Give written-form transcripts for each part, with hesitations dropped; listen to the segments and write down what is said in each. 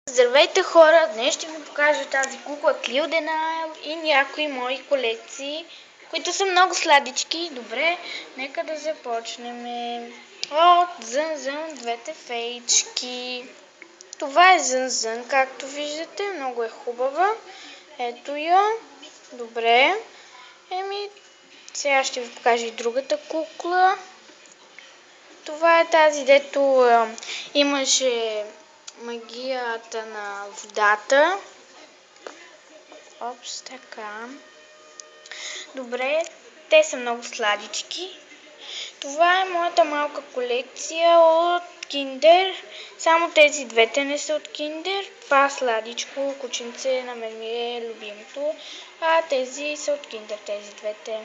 Здравейте хора! Днес ще ви покажа тази кукла Clio de Nile и някои мои колекции, които са много сладички. Добре, нека да започнем от Зън-Зън, двете феички. Това е Зън-Зън, както виждате, много е хубава. Ето я. Добре. Сега ще ви покажа и другата кукла. Това е тази, дето имаше магията на водата. Опс, така. Добре, те са много сладички. Това е моята малка колекция от Kinder. Само тези двете не са от Kinder. Това сладичко кученце на мен ми е любимото. А тези са от Kinder, тези двете.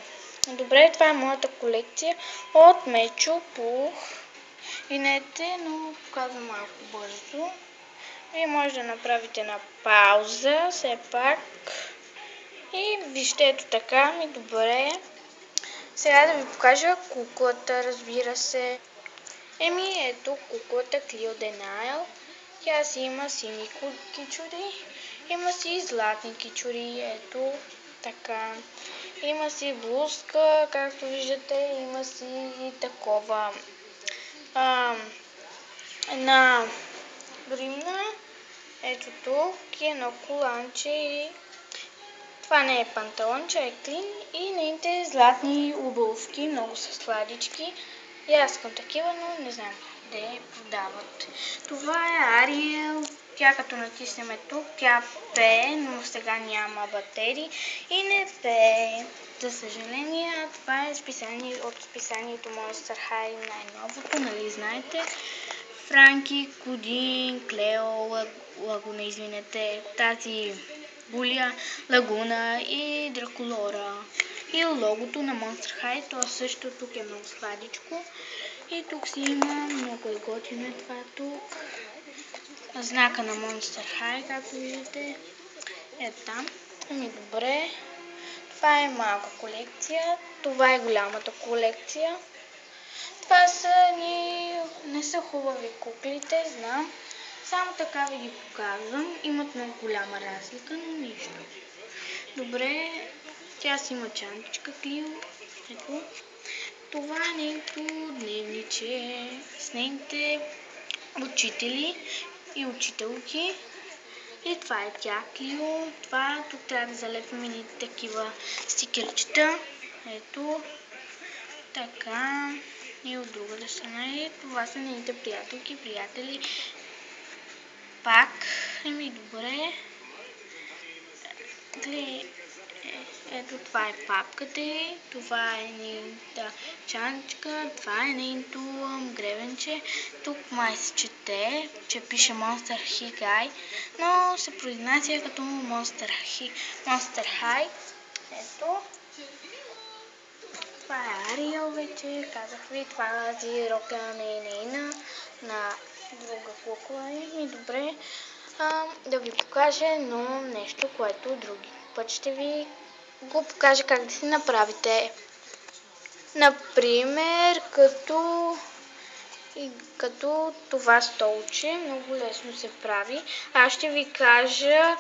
Добре, това е моята колекция от Мечо Пух. Винете, но показвам малко бързо. Вие може да направите на пауза, все пак. И вижте, ето така, добре. Сега да ви покажа куклата, разбира се. Ето куклата Clio de Nile. Тя си има сини кичури, има си златни кичури, ето така. Има си блузка, както виждате, има си и такова. Една гримна, ето тук и едно коланче и това не е панталонче, е клин и нейните златни обувки, много са сладички. И аз искам такива, но не знам къде продават. Това е Ариел. Тя като натиснем тук, тя пее, но сега няма батерии и не пее. За съжаление, това е от списанието Monster High, най-новото, нали знаете. Франки, Кудин, Клео, Лагуна, извинете, тази Булия, Лагуна и Дракулора. И логото на Monster High, това също тук е много сладичко. И тук си има много готино това тук. Знака на Monster High, както виждате, е там. Добре. Това е малка колекция. Това е голямата колекция. Това са не са хубави куклите, знам. Само така ви ги показвам. Имат много голяма разлика, но нищо. Добре. Тя си има чантичка Клио. Ето. Това е нейното дневниче с нейните учители и учителки. И това е тя, Клио. Това тук трябва да залепим и такива стикерчета. Ето. Така. И от другата страна и това са нейните приятелки, приятели. Пак. Добре. Ето това е папката ѝ, това е нейната чанчка, това е нейното гребенче. Тук май се чете, че пише Monster High, но се произнася като Monster High. Ето. Това е Ариел вече, казах ви, тази рока не е нейна, на друга кукла е. Добре, да ви покажа едно нещо, което други път ще ви го покажа как да си направите. Например, като това столче, много лесно се прави. Аз ще ви кажа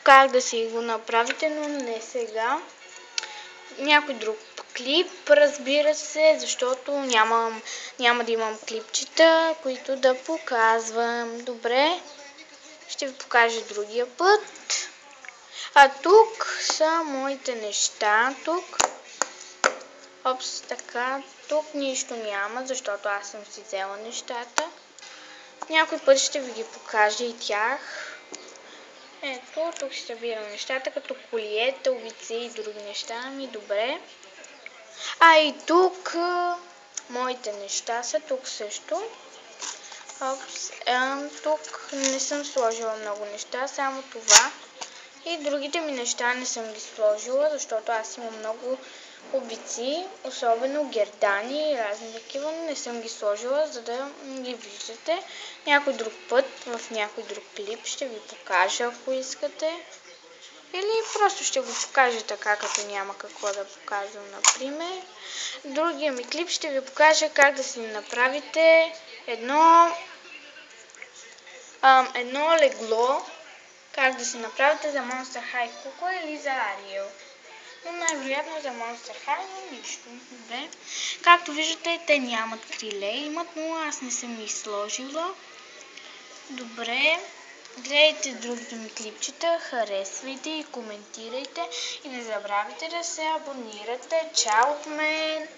как да си го направите, но не сега. Някой друг клип, разбира се, защото няма да имам клипчета, които да показвам. Добре, ще ви покажа другия път. А тук са моите неща. Опс, така. Тук нищо няма, защото аз съм си взела нещата. Някой път ще ви ги покажа и тях. Ето, тук си събирам нещата, като колиета, овици и други неща. Добре. И тук моите неща са тук също. Опс, тук не съм сложила много неща, само това. И другите ми неща не съм ги сложила, защото аз имам много обици, особено гердани и разни такива, но не съм ги сложила, за да ги виждате. Някой друг път, в някой друг клип ще ви покажа, ако искате. Или просто ще го покажа така, като няма какво да показвам, например. Другия ми клип ще ви покажа как да си направите едно едно легло, как да си направите за Monster High кукла или за Ариел. Но най-вероятно за Monster High, но нищо. Добре. Както виждате, те нямат криле, имат, но аз не съм ги сложила. Добре. Гледайте другите ми клипчета, харесвайте и коментирайте и не забравяйте да се абонирате. Чао от мен!